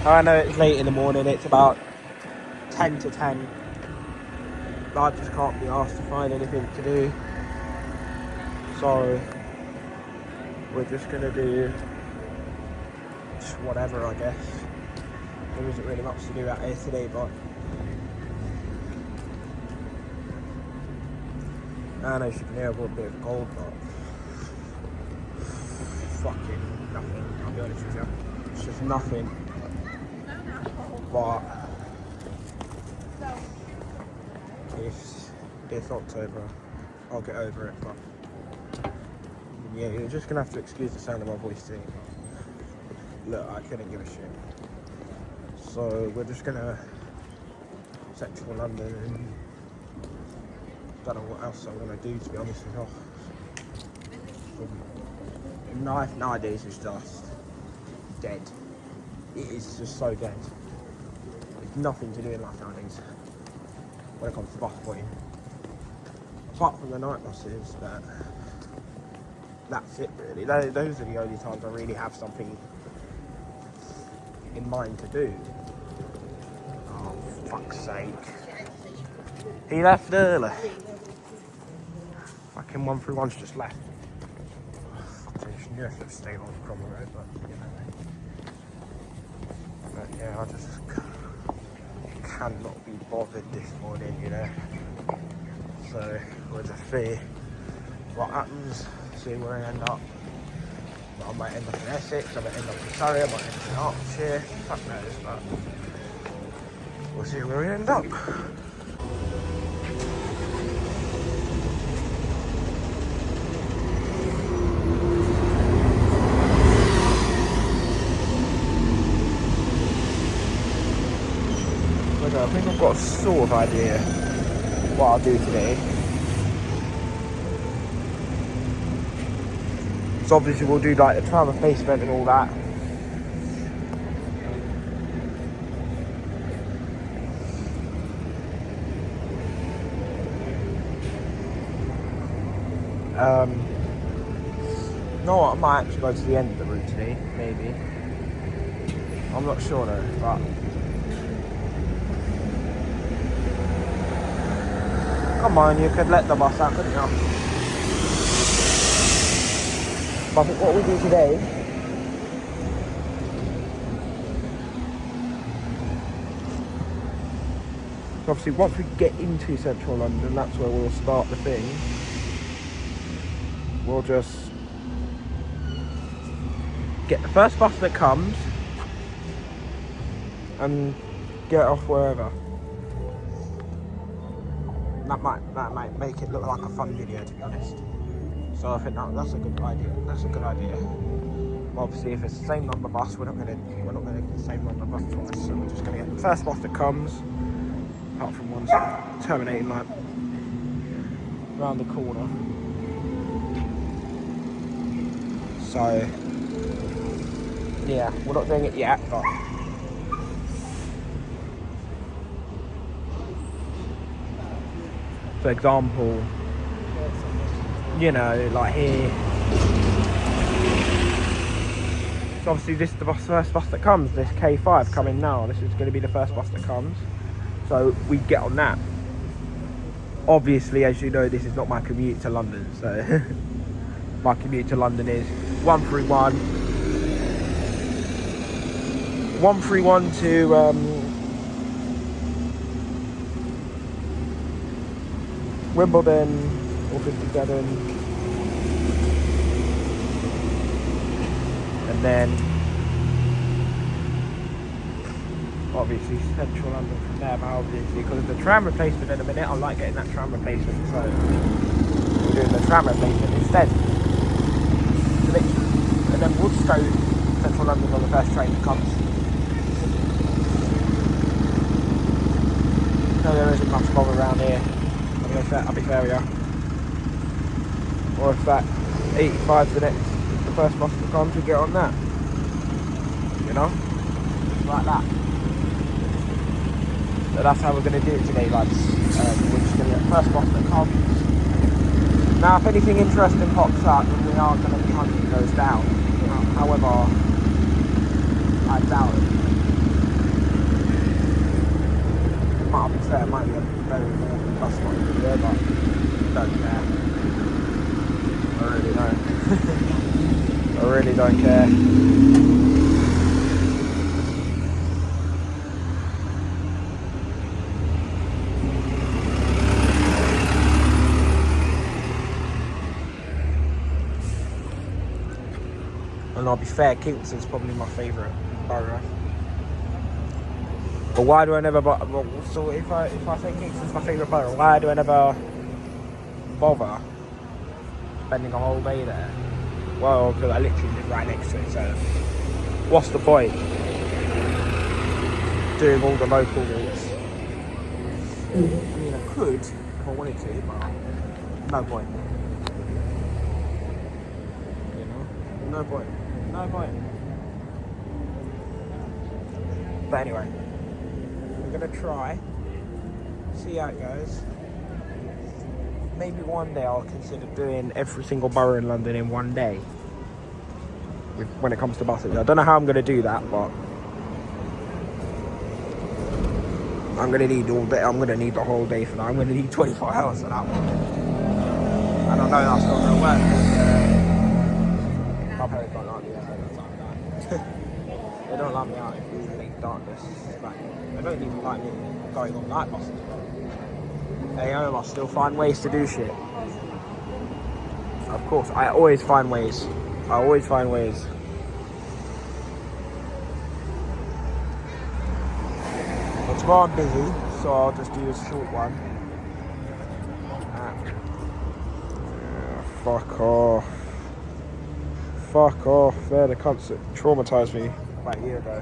I know it's late in the morning, it's about 10 to 10. I just can't be asked to find anything to do. So we're just gonna do just whatever, I guess. There isn't really much to do out here today, but I know you can hear a little bit of gold, but fucking nothing, I'll be honest with you. It's just nothing. But it's October, I'll get over it, but yeah, you're just gonna have to excuse the sound of my voice today. Look, I couldn't give a shit. So we're just gonna Central London and don't know what else I'm gonna do, to be honest with you. Life nowadays is just dead. It is just so dead. There's nothing to do in life nowadays when it comes to bus booking. Apart from the night buses, but that's it really. Those are the only times I really have something in mind to do. Oh, for fuck's sake. He left early. Fucking 131's just left. Yeah, I should have stayed on Cromwell Road, but yeah, I just cannot be bothered this morning, you know. So we'll just see what happens, see where I end up. I might end up in Essex, I might end up in Surrey, I might end up in Hertfordshire, fuck knows, but we'll see where we end up. I think I've got a sort of idea what I'll do today. So obviously we'll do like the tram replacement and all that. You know what, I might actually go to the end of the route today, maybe. I'm not sure though, but come on, you could let the bus out, couldn't you? But I think what we do today obviously once we get into Central London, that's where we'll start the thing. We'll just get the first bus that comes and get off wherever. That might make it look like a fun video, to be honest. So I think that's a good idea. That's a good idea. Obviously, if it's the same number bus, we're not gonna get the same number bus twice. So we're just gonna get the first bus that comes, apart from one's terminating like around the corner. So yeah, we're not doing it yet, but for example, you know, like here. So obviously this is the first bus that comes, this K5 coming now. This is going to be the first bus that comes. So we get on that. Obviously, as you know, this is not my commute to London. So my commute to London is 131 to Wimbledon, or 57, and then obviously Central London from there. But obviously, because of the tram replacement in a minute, I like getting that tram replacement, so we're doing the tram replacement instead. And then we'll just go Central London on the first train that comes. So there isn't much bother around here. I'll be fair with you. Or if that 85 the first bus that comes, we get on that. You know? Just like that. So that's how we're going to do it today, lads. We're just going to get the first bus that comes. Now, if anything interesting pops up, then we are going to be hunting those down. However, I doubt it. I'll be fair, it might be a very boring bus stop video, but I don't care. I really don't. I really don't care. And I'll be fair, Kingston's probably my favourite borough. But why do I never... So if I say Kingston's my favourite borough, why do I never bother spending a whole day there? Well, because I literally live right next to it, so what's the point? Doing all the local routes. I mean, I could if I wanted to, but no point. You know? No point. No point. But anyway, I'm gonna try, see how it goes. Maybe one day I'll consider doing every single borough in London in one day. When it comes to buses, I don't know how I'm gonna do that, but I'm gonna need all day. I'm gonna need the whole day for that. I'm gonna need 24 hours for that one. And I know that's not gonna work because my parents don't like me outside that. They don't like me out in late darkness. Like, they don't even like me going on night buses. Hey, I still find ways to do shit. Of course, I always find ways. I always find ways. But tomorrow I'm busy, so I'll just do a short one. Fuck off. Fuck off. They're the cunts that traumatised me about a year ago.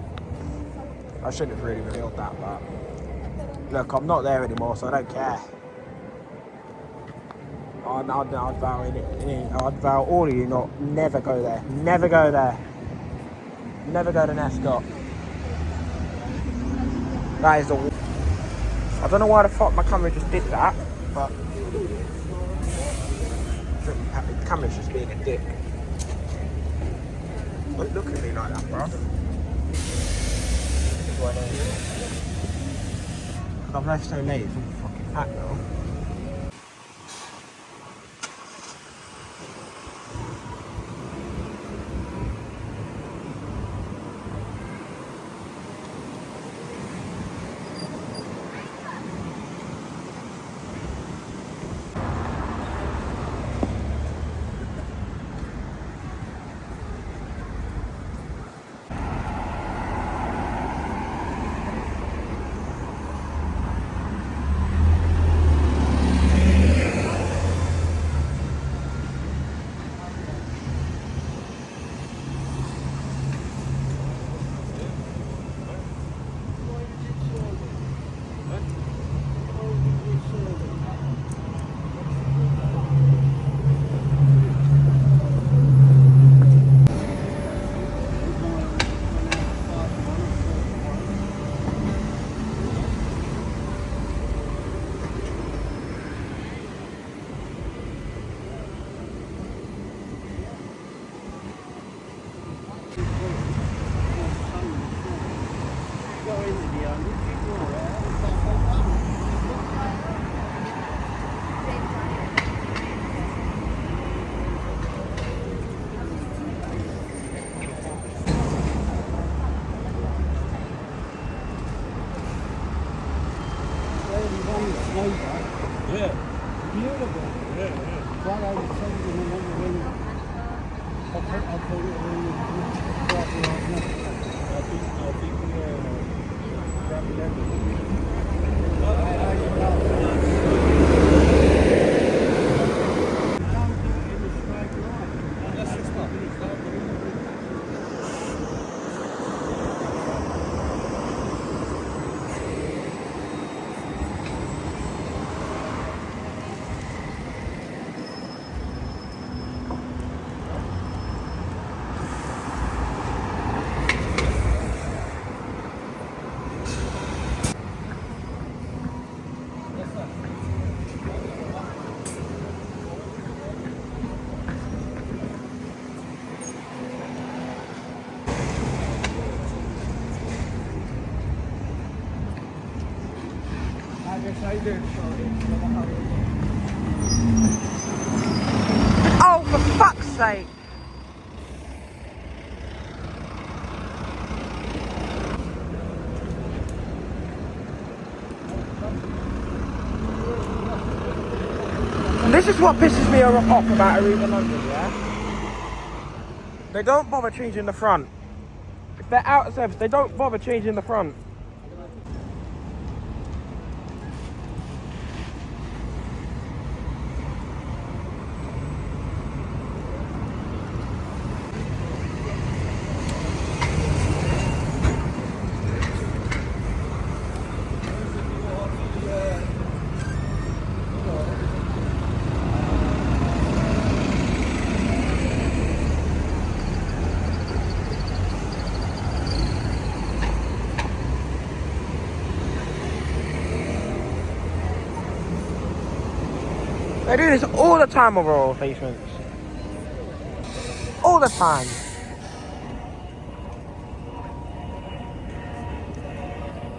I shouldn't have really revealed that, but look, I'm not there anymore, so I don't care. I'd vow all of you never go there. Never go there. Never go to Nescott. That is the... I don't know why the fuck my camera just did that, but the camera's just being a dick. Don't look at me like that, bro. Because I've left so late, it's all fucking packed now. Yeah. Beautiful. Yeah, yeah. What I was saying, you know, when I think Oh, for fuck's sake! And this is what pisses me off about Arriva London, yeah? They don't bother changing the front. If they're out of service, they don't bother changing the front. They do this all the time with oil replacements. All the time.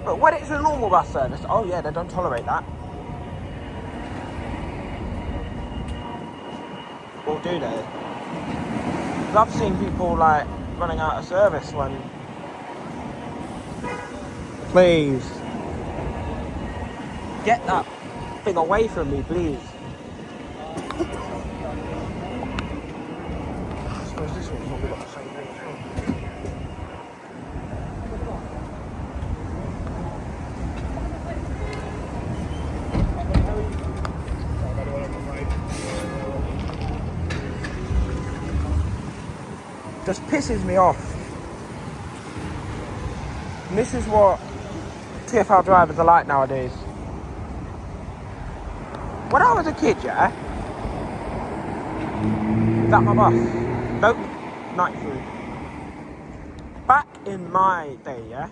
But when it's a normal bus service, oh yeah, they don't tolerate that. Or do they? 'Cause I've seen people like running out of service when... Please. Get that thing away from me, please. I suppose this one's probably got the same thing as well. Just pisses me off. And this is what TfL drivers are like nowadays. When I was a kid, yeah? Is that my bus? Nope, 93. Back in my day, yeah?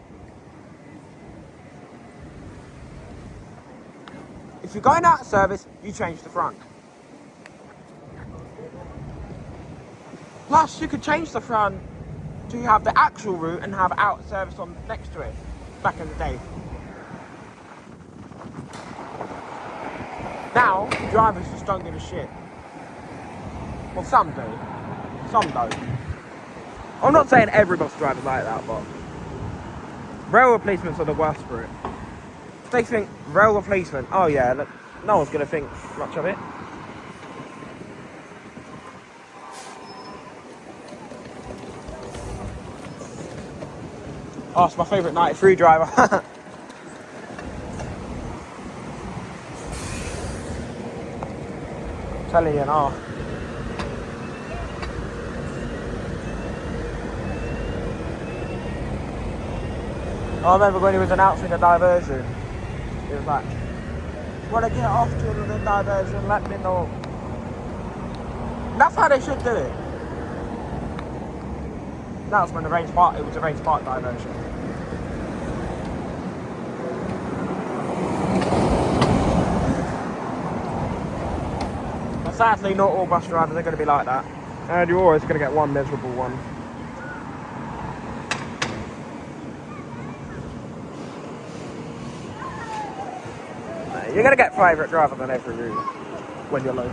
If you're going out of service, you change the front. Plus, you could change the front to have the actual route and have out of service on next to it. Back in the day. Now, drivers just don't give a shit. Well, some do. Some don't. I'm not saying every bus driver's like that, but rail replacements are the worst for it. They think rail replacement, oh yeah, look, no one's going to think much of it. Oh, it's my favourite 93 driver. Telling you now. I remember when he was announcing a diversion, he was like, "Want to get off to the diversion, let me know." That's how they should do it. That's when it was a arranged park diversion. But sadly, not all bus drivers are going to be like that. And you're always going to get one miserable one. You're going to get favourite drivers on every route when you're local.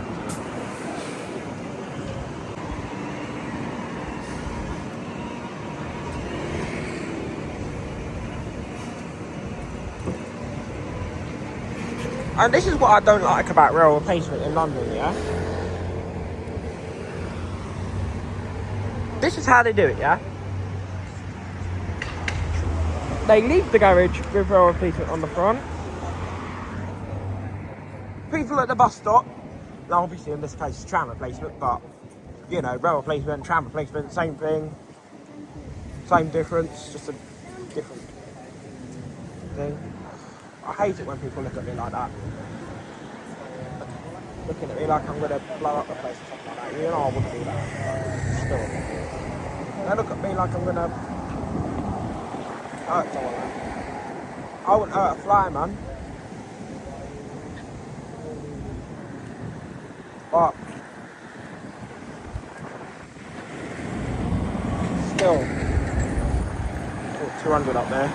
And this is what I don't like about rail replacement in London, yeah? This is how they do it, yeah? They leave the garage with rail replacement on the front. People at the bus stop, now obviously in this case it's tram replacement, but you know, rail replacement, tram replacement, same thing. Same difference, just a different thing. I hate it when people look at me like that. Looking at me like I'm going to blow up the place or something like that. You know I wouldn't do that. Still. They look at me like I'm going to hurt someone. I wouldn't hurt a fly, man. But still, 200 up there.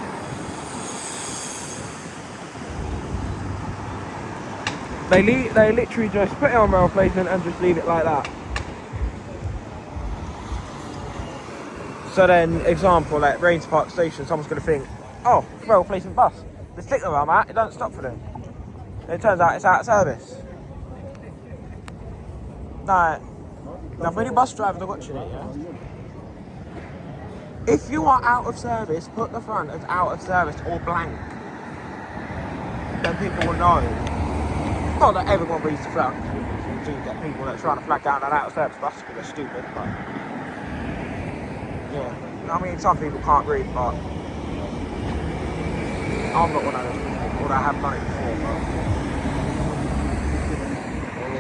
They literally just put it on rail placement and just leave it like that. So then, example, like Rains Park Station, someone's going to think, oh, rail placement bus. The sticker I'm at, it doesn't stop for them. It turns out it's out of service. Now for any bus drivers are watching it, yeah? If you are out of service, put the front as out of service or blank. Then people will know. Not that everyone reads the front. You do get people that are trying to flag down an out of service bus because they're stupid, but yeah. I mean, some people can't read, but I'm not one of those people, or I have done it before, but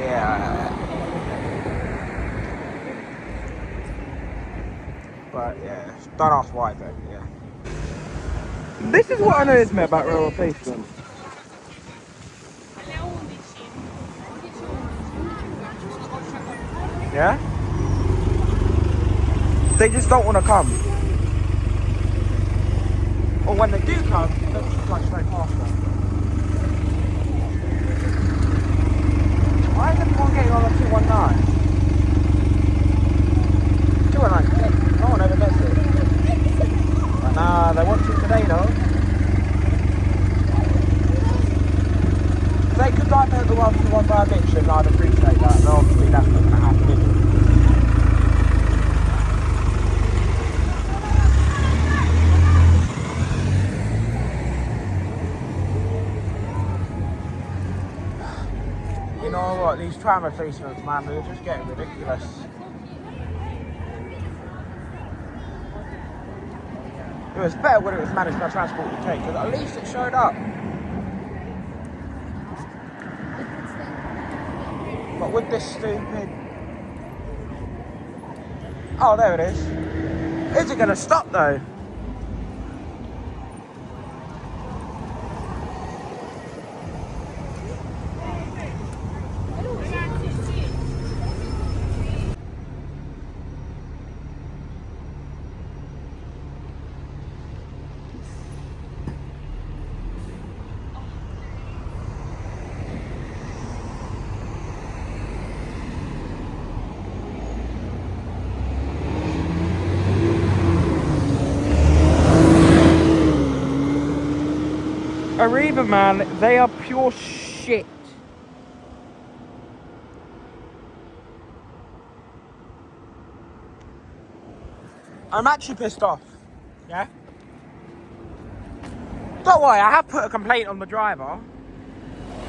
yeah. But yeah, don't ask why though, yeah. This is what annoys me about rail replacement. Yeah? They just don't want to come. Or when they do come, they'll just fly straight past them. Why is everyone getting on the 219? 219? No one ever gets it. But nah, they want to today though. If they could divert the 121 by a mission, I'd appreciate that, but obviously that's not going to happen, is it? You know what, these tram replacements, man, they're just getting ridiculous. It was better when it was managed by Transport UK, because at least it showed up. But with this stupid... Oh, there it is. Is it going to stop though? Arriva, man, they are pure shit. I'm actually pissed off, yeah? Don't worry, I have put a complaint on the driver.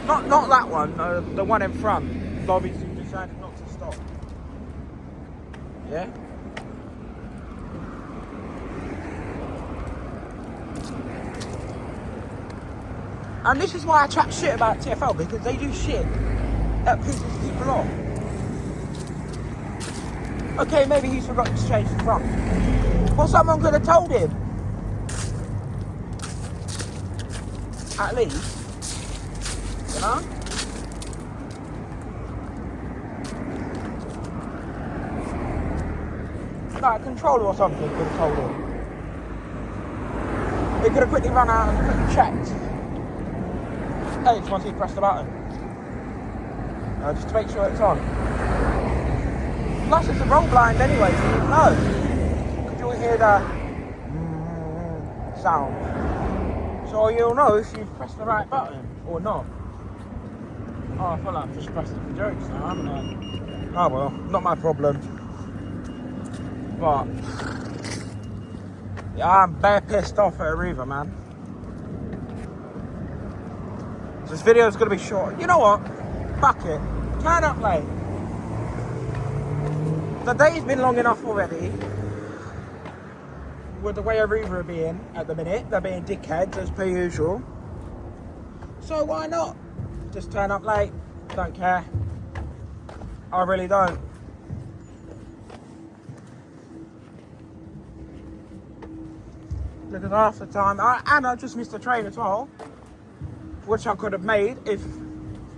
Not that one, the one in front. Obviously decided not to stop. Yeah? And this is why I chat shit about TfL, because they do shit that pisses people off. Okay, maybe he's forgotten to change the front. Well, someone could have told him. At least. You know? Like a controller or something could have told him. He could have quickly run out and quickly checked. Hey, just once he pressed the button. Just to make sure it's on. Plus it's a roll blind anyway, so you know. Because you'll hear the sound. So you'll know if you've pressed the right button or not. Oh, I feel like I've just pressed it for jokes now, haven't I? Oh well, not my problem. But yeah, I'm bare pissed off at Arriva, man. This video is going to be short. You know what? Fuck it. Turn up late. The day's been long enough already. With the way Arriva are being at the minute. They're being dickheads as per usual. So why not? Just turn up late. Don't care. I really don't. Because half the time... and I just missed the train as well. Which I could have made if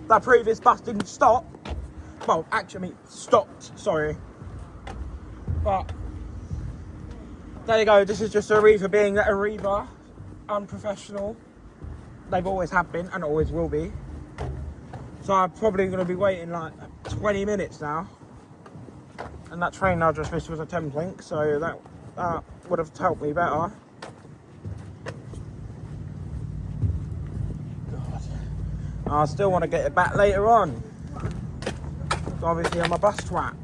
that previous bus didn't stop. Well, actually, stopped, sorry. But, there you go, this is just Arriva being Arriva. Unprofessional. They've always have been and always will be. So I'm probably going to be waiting like 20 minutes now. And that train I just missed was a Thames Link, so that would have helped me better. God. I still want to get it back later on. So obviously I'm a bus twat.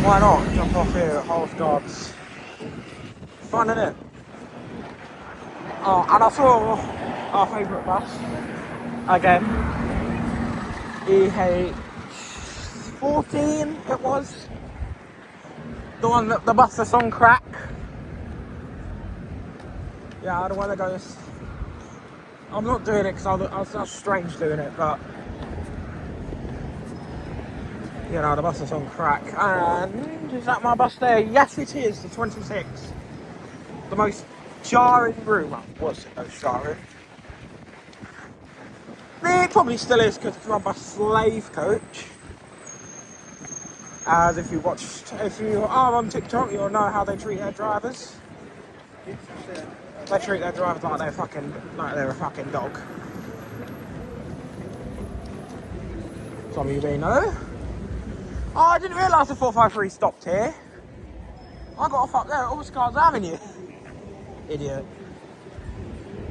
Why not jump off here at Half Guards? Fun, isn't it? Oh, and I saw our favourite bus again. EH14 it was. The one that the bus that's on crack. Yeah, the one that goes. I'm not doing it because I was strange doing it, but you know, the bus is on crack. And is that my bus there? Yes, it is. The 26. The most jarring room. Well, was it most jarring? It probably still is because it's run by Slave Coach. As if you are on TikTok, you'll know how they treat their drivers. They treat their drivers like they're a fucking dog. Some of you may know. Oh, I didn't realise the 453 stopped here. I got off up there at All-Scars Avenue. Idiot.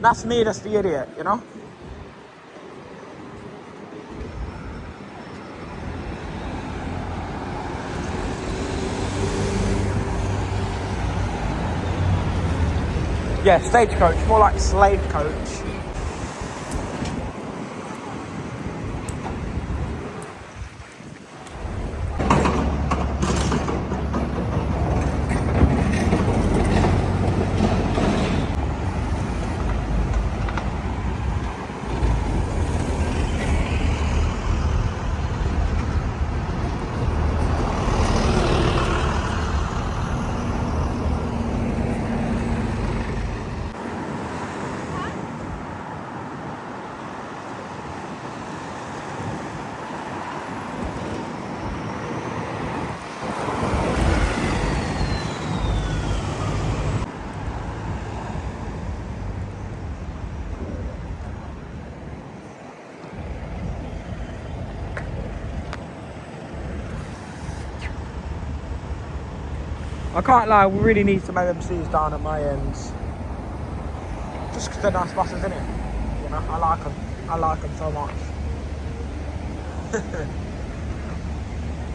That's me, that's the idiot, you know? Yeah, Stagecoach, more like Slave Coach. I can't lie, we really need some MMCs down at my ends. Just because they're nice buses, innit? You know, I like them. I like them so much.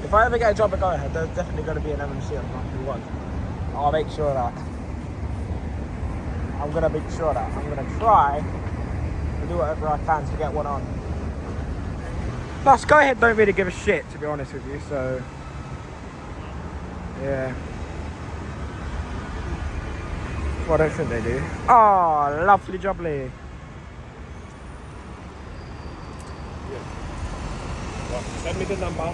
If I ever get a job at Go Ahead, there's definitely going to be an MMC on the one. I'll make sure of that. I'm going to make sure of that. I'm going to try to do whatever I can to get one on. Plus, Go Ahead don't really give a shit, to be honest with you, so... yeah. Well, I don't think they do. Oh, lovely jubbly. Yeah. Well, send me the number.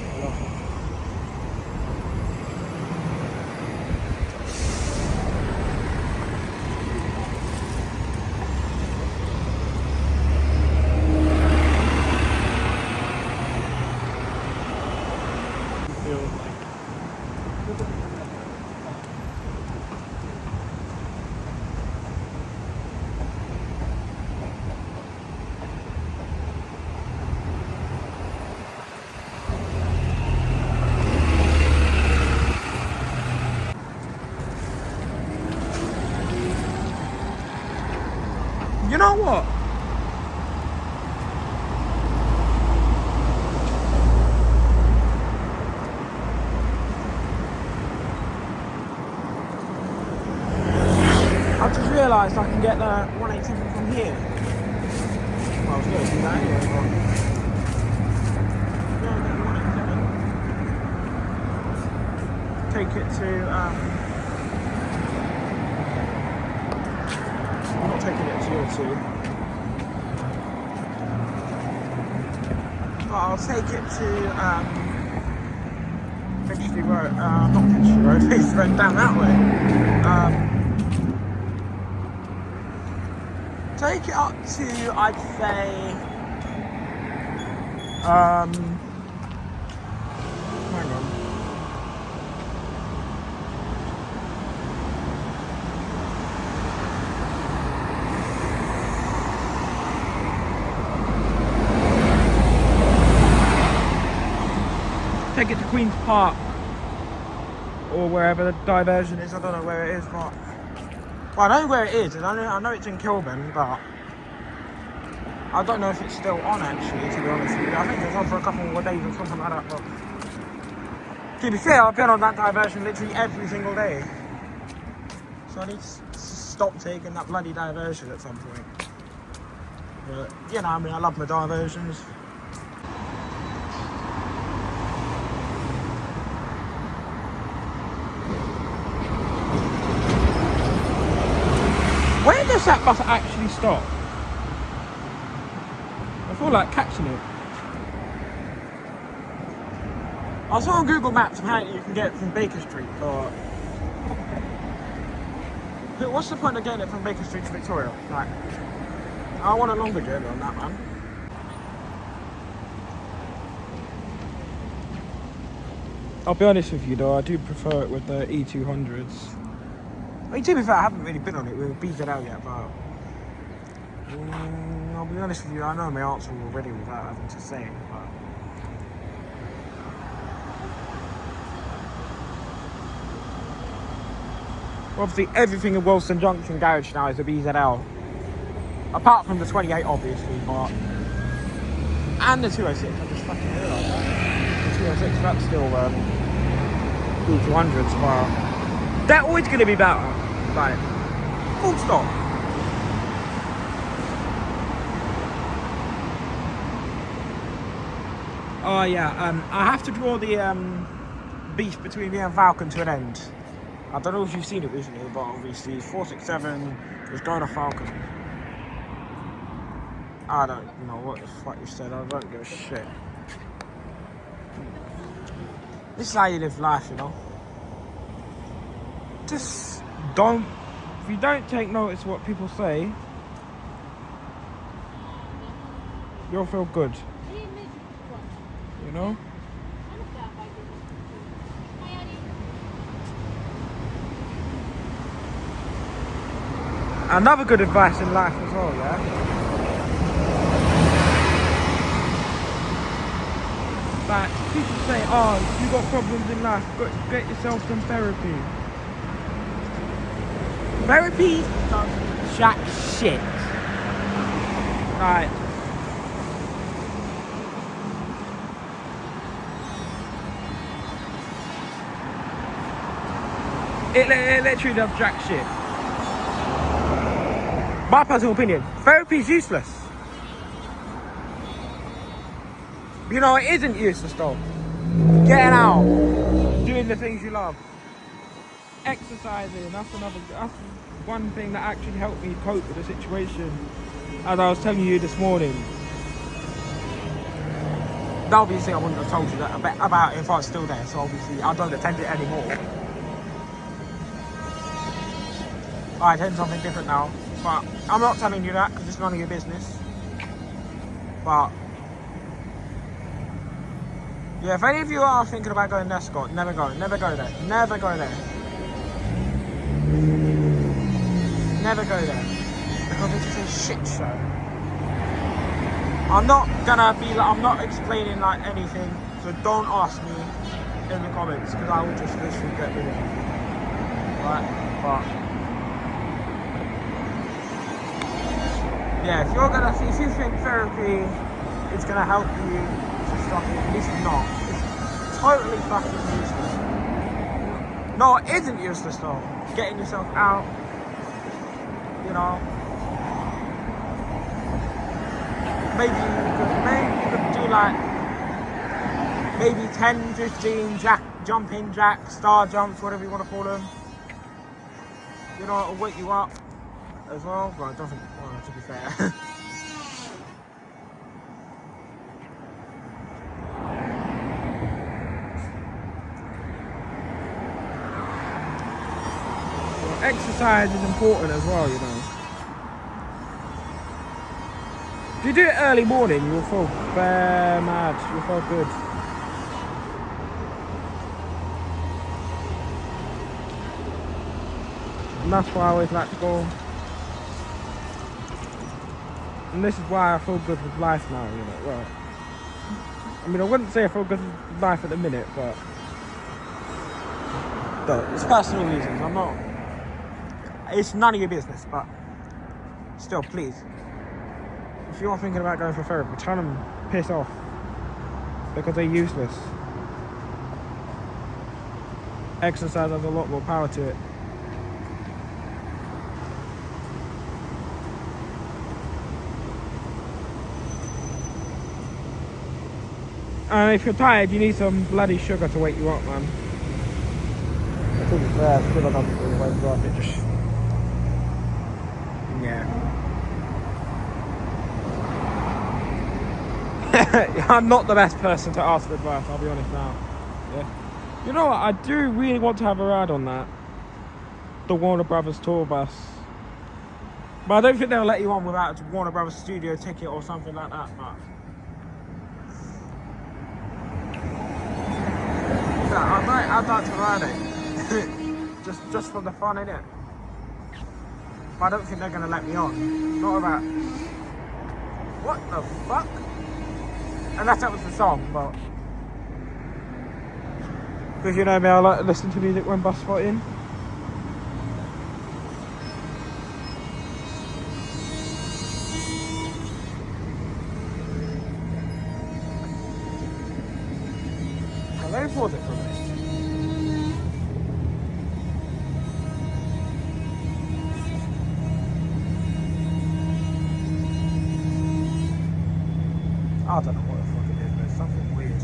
You know what? I just realised I can get the 187 from here. Yeah, do that anyway, but... Yeah, get the 187. Take it to, I'm not taking it to your two. But I'll take it to, Finchley Road, not Finchley Road, it's right down that way. Take it up to, I'd say, hang on. Take it to Queen's Park or wherever the diversion is. I don't know where it is, but well, I know where it is, and I know it's in Kilburn, but I don't know if it's still on actually. To be honest with you, I think it's on for a couple more days or something like that. But to be fair, I've been on that diversion literally every single day, so I need to stop taking that bloody diversion at some point. But you know, I mean, I love my diversions. Where does that bus actually stop? I feel like catching it. I saw on Google Maps apparently you can get it from Baker Street, but what's the point of getting it from Baker Street to Victoria? Like, I want a longer journey on that, man. I'll be honest with you though, I do prefer it with the E200s. I mean, to be fair, I haven't really been on it with BZL yet, but I'll be honest with you, I know my answer already without having to say it, but obviously everything in Wilson Junction Garage now is a BZL. Apart from the 28 obviously, but and the 206, I just fucking realised that. The 206, that's still E200s, but they're always going to be better. Like, full stop. Oh yeah, I have to draw the beef between me and Falcon to an end. I don't know if you've seen it recently, but obviously 467 is going to Falcon. I don't know what the fuck you said, I don't give a shit. This is how you live life, you know. Just don't, if you don't take notice of what people say, you'll feel good, you know? Another good advice in life as well, yeah? Like, people say, oh, you got problems in life, get yourself some therapy. Therapy does jack shit. Like, it literally does jack shit. My personal opinion, therapy is useless. You know, it isn't useless though. Getting out, doing the things you love, exercising, that's one thing that actually helped me cope with the situation. As I was telling you this morning. Obviously I wouldn't have told you that about it if I was still there, so obviously I don't attend it anymore. I attend something different now, but I'm not telling you that because it's none of your business. But yeah, if any of you are thinking about going there, Scott, never go there, never go there. Never go there, because it's just a shit show. I'm not explaining like anything, so don't ask me in the comments because I will just literally get rid of you. Right, but yeah, if you think therapy is gonna help you to stop it, it's not. It's totally fucking useless. No, it isn't useless though. Getting yourself out, you know, maybe you could do like maybe 10, 15 jumping jacks, star jumps, whatever you want to call them. You know, it'll wake you up as well, but it doesn't, well, to be fair. Exercise is important as well, you know. If you do it early morning, you'll feel bare mad, you'll feel good. And that's why I always like to go. And this is why I feel good with life now, you know. Well, I mean, I wouldn't say I feel good with life at the minute, but it's personal reasons. I'm not. It's none of your business, but still, please. If you're thinking about going for therapy, tell them piss off because they're useless. Exercise has a lot more power to it. And if you're tired, you need some bloody sugar to wake you up, man. I think it's there, still enough to wake you up. It just, yeah. I'm not the best person to ask for advice, I'll be honest now. Yeah. You know what, I do really want to have a ride on that. The Warner Brothers tour bus. But I don't think they'll let you on without a Warner Brothers studio ticket or something like that, but I'd like to ride it. just for the fun, innit? But I don't think they're gonna let me on. Not about what the fuck? Unless that was the song, but because you know me, I like to listen to music when bus fighting. Let me pause it for a minute. I don't know what the fuck it is, but it's something weird.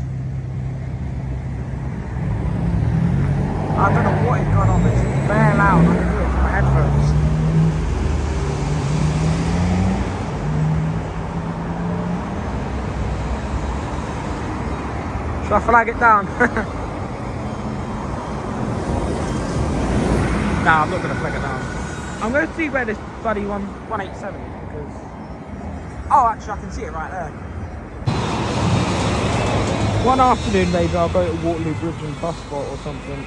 I don't know what is going on, but it's very loud. I can hear it from my headphones. Should I flag it down? Nah, I'm not going to flag it down. I'm going to see where this bloody 187 is, because oh, actually I can see it right there. One afternoon maybe I'll go to Waterloo Bridge and bus spot or something.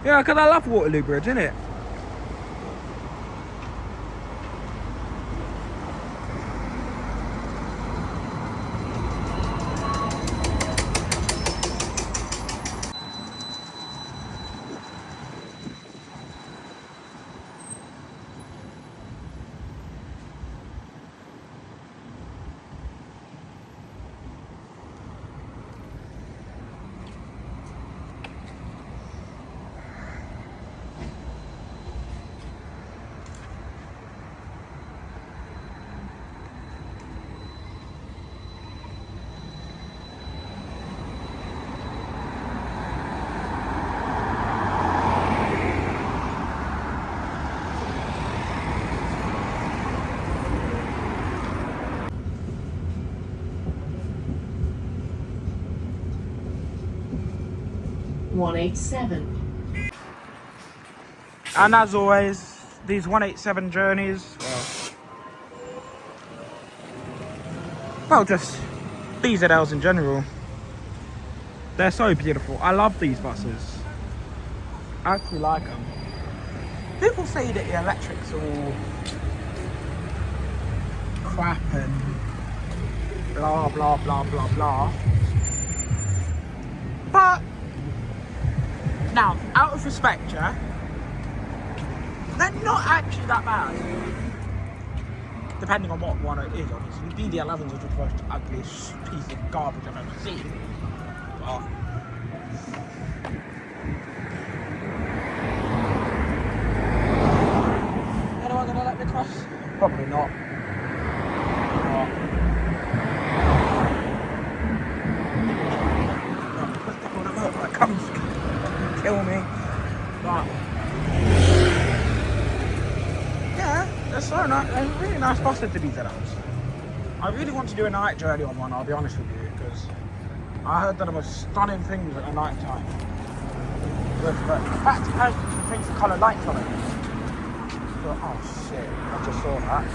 Yeah, because I love Waterloo Bridge, innit? And as always, these 187 journeys, well, just BZLs in general, they're so beautiful. I love these buses. I actually like them. People say that the electrics are all crap and blah blah blah blah blah. But now, out of respect, yeah, they're not actually that bad. Depending on what one it is, obviously. BD11s are just the most ugliest piece of garbage I've ever seen. But anyone gonna let me bus. Probably not. That comes kill me. But yeah, it's so nice. It's a really nice bus to be to those. I really want to do a night journey on one, I'll be honest with you, because I heard that there were stunning things at the night time. But in fact, it has some things with coloured lights on it. But, oh shit, I just saw that.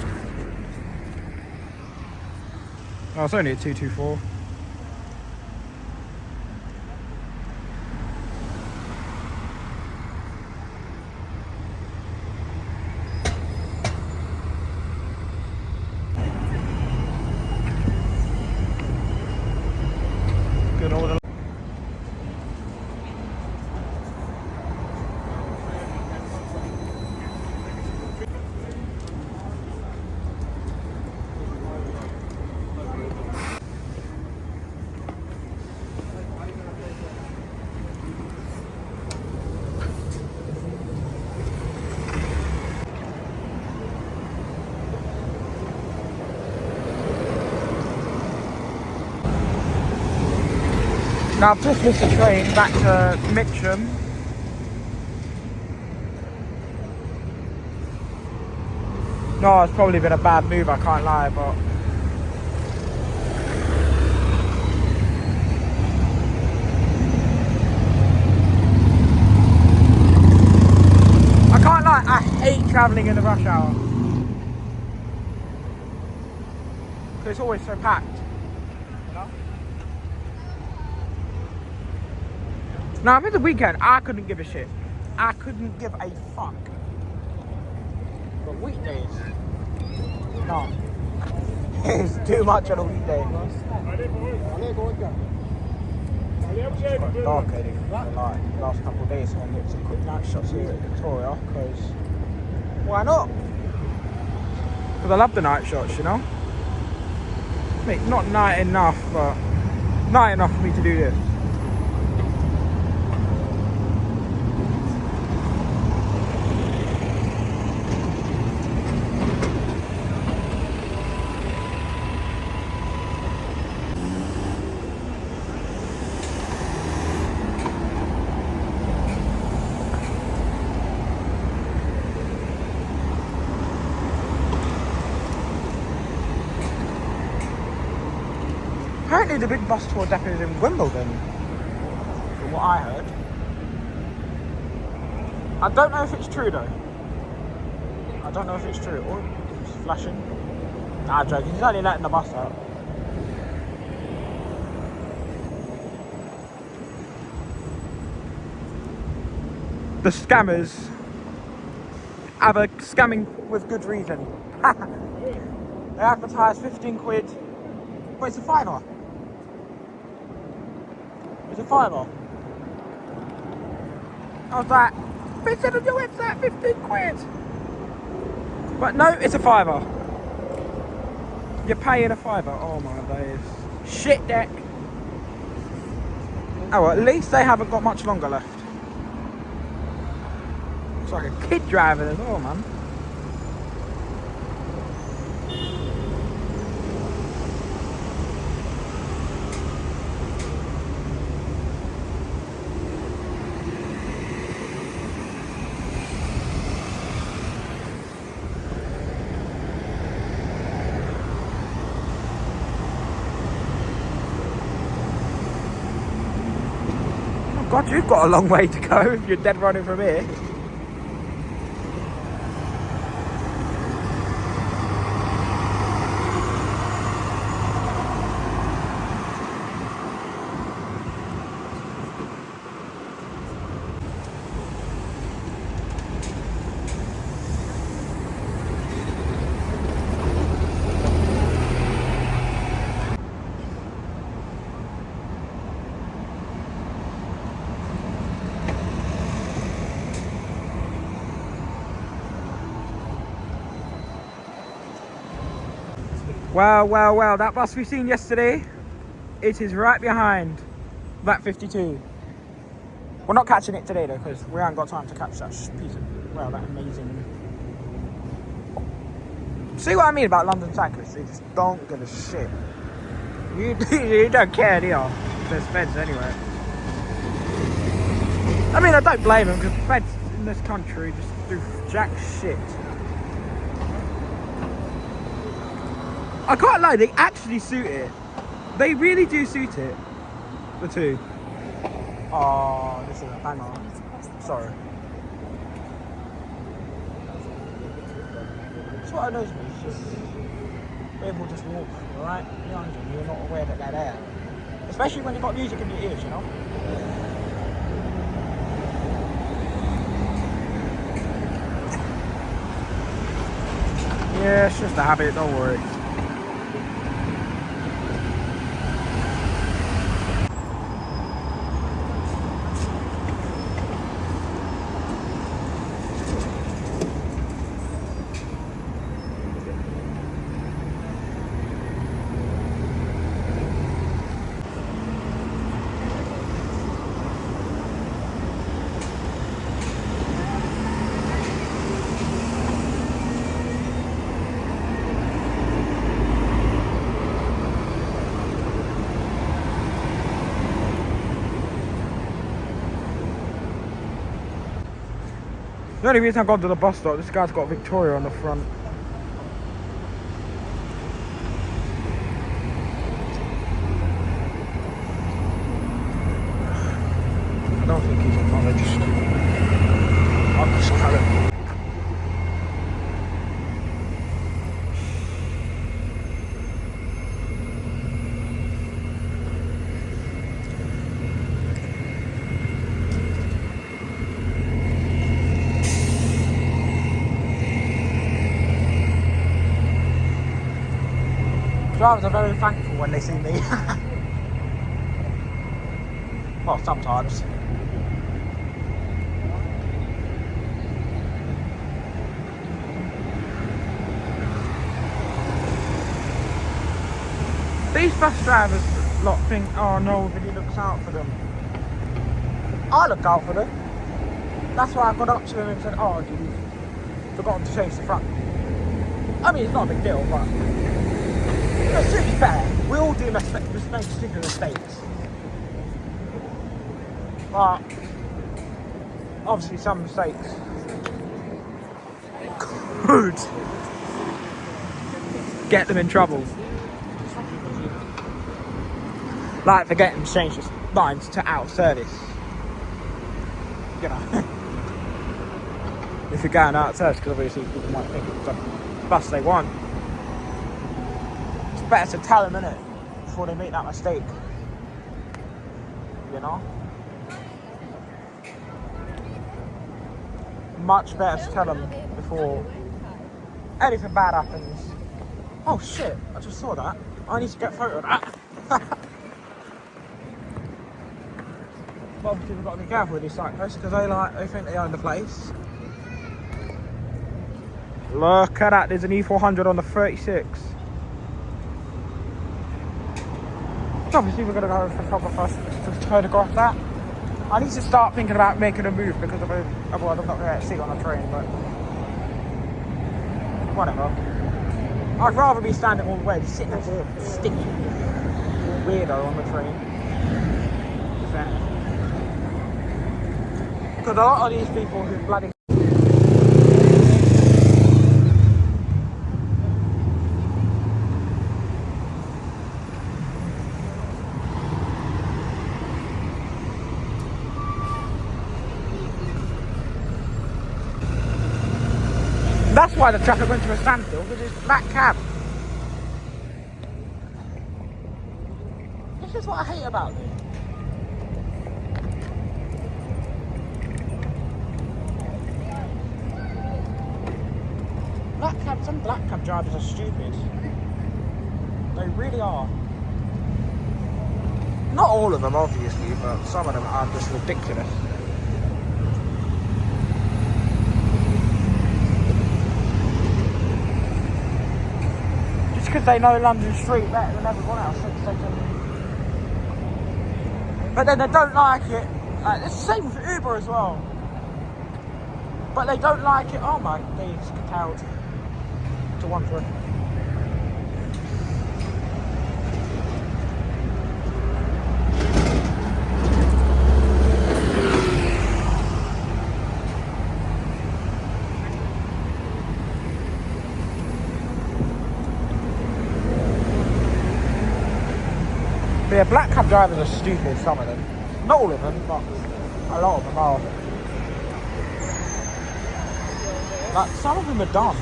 Oh, it's only a 224. Good order. Now I've just missed the train back to Mitcham. No, it's probably been a bad move, I can't lie, but I can't lie, I hate travelling in the rush hour. Because it's always so packed. Now, over the weekend, I couldn't give a shit. I couldn't give a fuck. But weekdays, no. It's too much on a weekday. It's got dark heading for like the last couple of days, so I'm getting some quick night shots here at Victoria, because why not? Because I love the night shots, you know? I mean, not night enough, but night enough for me to do this. Apparently the big bus tour depot is in Wimbledon, from what I heard. I don't know if it's true though. I don't know if it's true. Oh, it's flashing. Nah, I'm joking. He's only letting the bus out. The scammers have a scamming with good reason. They advertise 15 quid. But it's a fiver. It's a fiver. I was like, but it said on your website 15 quid. But no, it's a fiver. You're paying a fiver. Oh my days. Shit deck. Oh, well, at least they haven't got much longer left. Looks like a kid driving as well, man. God, you've got a long way to go if you're dead running from here. Wow, wow, wow, that bus we seen yesterday, it is right behind that 52. We're not catching it today though, because we haven't got time to catch that piece of, well, that amazing See what I mean about London cyclists? They just don't give a shit. You don't care, do you? There's feds anyway. I mean, I don't blame them, because feds in this country just do jack shit. I can't lie, they actually suit it. They really do suit it. The two. Oh, this is a banger. Sorry. That's what annoys me. It's just people just walk right behind you. You're not aware that they're there. Especially when you've got music in your ears, you know. Yeah, it's just a habit. Don't worry. The only reason I got to the bus stop, this guy's got Victoria on the front. I don't think he's acknowledged. I'll just carry on. Drivers are very thankful when they see me. Well, sometimes. These bus drivers lot think, oh, nobody looks out for them. I look out for them. That's why I got up to him and said, oh, you've forgotten to change the front. I mean, it's not a big deal, but to be fair, we all do stupid mistakes. But obviously some mistakes could get them in trouble. Like forgetting to change the lines to out of service. You know. If you're going out of service, because obviously people might think it's the bus they want. Better to tell them, innit, before they make that mistake. You know? Much better to tell them before anything bad happens. Oh shit, I just saw that. I need to get a photo of that. But obviously we've got to be careful with these cyclists because they think they own the place. Look at that, there's an E400 on the 36. Obviously we're going to go with a photographer to photograph that. I need to start thinking about making a move because otherwise I'm not going to get a seat on a train, but whatever. I'd rather be standing all the way than sitting next to a sticky weirdo on the train. Because a lot of these people who bloody that's why the traffic went to a standstill, because it's that cab. This is what I hate about it. Some black cab drivers are stupid. They really are. Not all of them, obviously, but some of them are just ridiculous. Because they know London Street better than everyone else, but then they don't like it. It's the same with Uber as well. But they don't like it. Oh my days, curtailed to the one for. But yeah, black cab drivers are stupid, some of them. Not all of them, but a lot of them are. Like, some of them are dumb.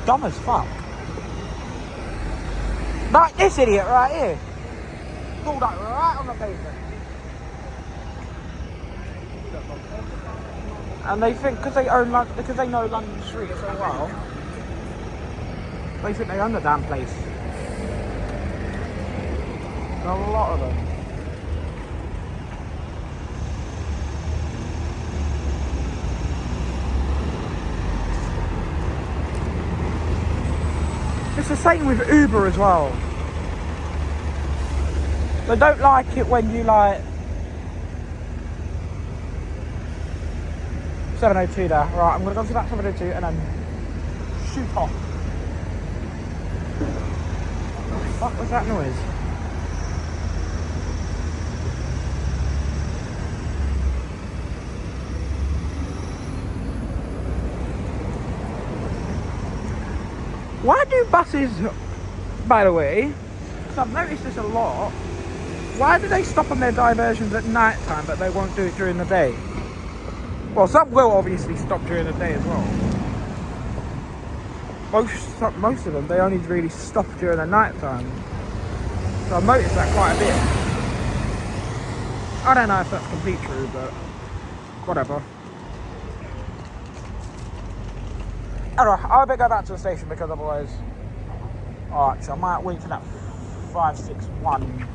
Dumb as fuck. Like this idiot right here. Pulled up right on the pavement. And they think, because they know London Street so well, they think they own the damn place. A lot of them. It's the same with Uber as well. They don't like it when you like 702 there. Right, I'm gonna go to that 702 and then shoot off. What the fuck was that noise? Why do buses, by the way, because I've noticed this a lot, why do they stop on their diversions at night time but they won't do it during the day? Well, some will obviously stop during the day as well. Most of them, they only really stop during the night time. So I've noticed that quite a bit. I don't know if that's completely true, but whatever. Alright, I better go back to the station because otherwise... Alright, so I might wait for that 561.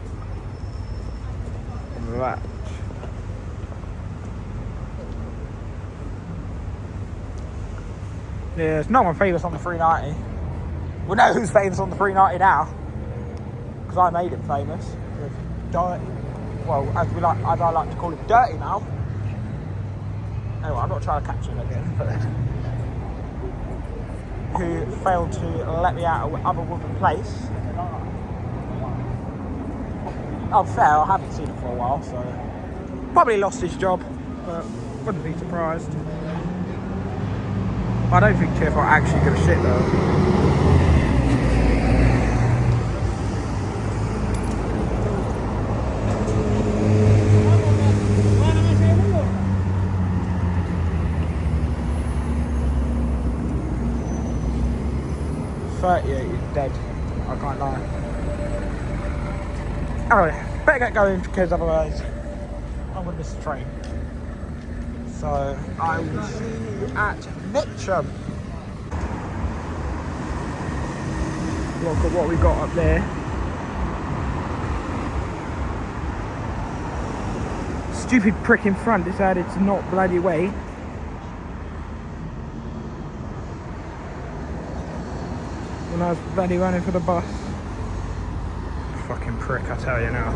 Right. Yeah, there's no one famous on the 390. We know who's famous on the 390 now. Because I made him famous. With dirty. Well, as I like to call it, dirty now. Anyway, I'm not trying to catch him again, but... who failed to let me out of other woman's place. Oh, fair, I haven't seen him for a while, so... Probably lost his job, but wouldn't be surprised. I don't think TFR actually give a shit, though. 38 is dead, I can't lie. Anyway, better get going because otherwise I'm going to miss the train. So I will see you at Mitcham. Look at what we got up there. Stupid prick in front decided to not bloody wait. When I was bloody running for the bus. Fucking prick, I tell you now.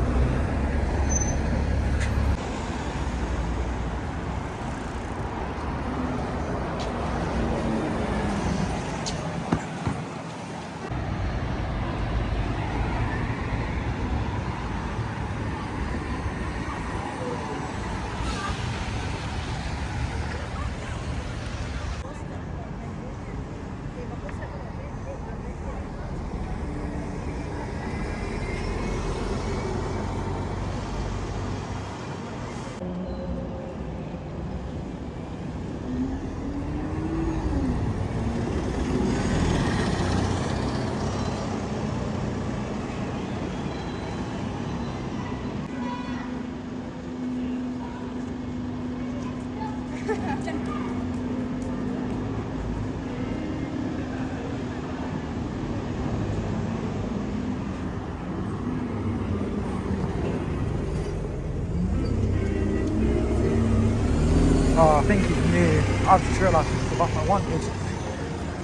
Oh, I think it's new. I've just realised it's the bus I wanted.